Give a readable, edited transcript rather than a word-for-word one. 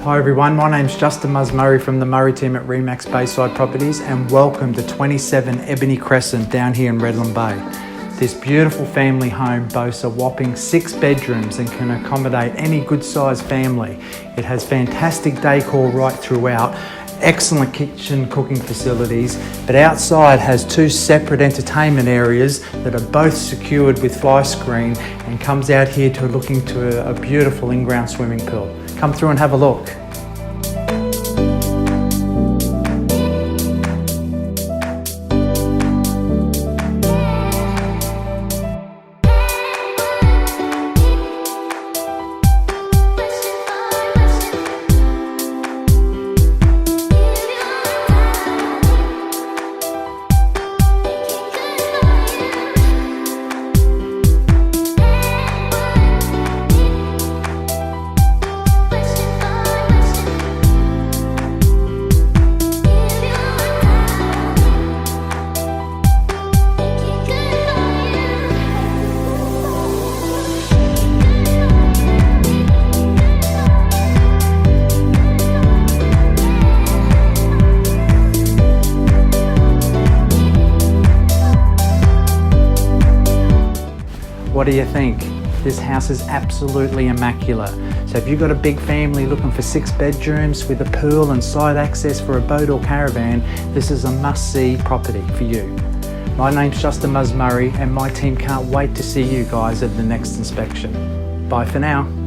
Hi everyone, my name's Justin Murray from the Murray team at Remax Bayside Properties, and welcome to 27 Ebony Crescent down here in Redland Bay. This beautiful family home boasts a whopping 6 bedrooms and can accommodate any good sized family. It has fantastic decor right throughout, excellent kitchen cooking facilities, but outside has 2 separate entertainment areas that are both secured with fly screen and comes out here to looking to a beautiful in-ground swimming pool. Come through and have a look. What do you think? This house is absolutely immaculate. So if you've got a big family looking for 6 bedrooms with a pool and side access for a boat or caravan, this is a must-see property for you. My name's Justin Murray and my team can't wait to see you guys at the next inspection. Bye for now.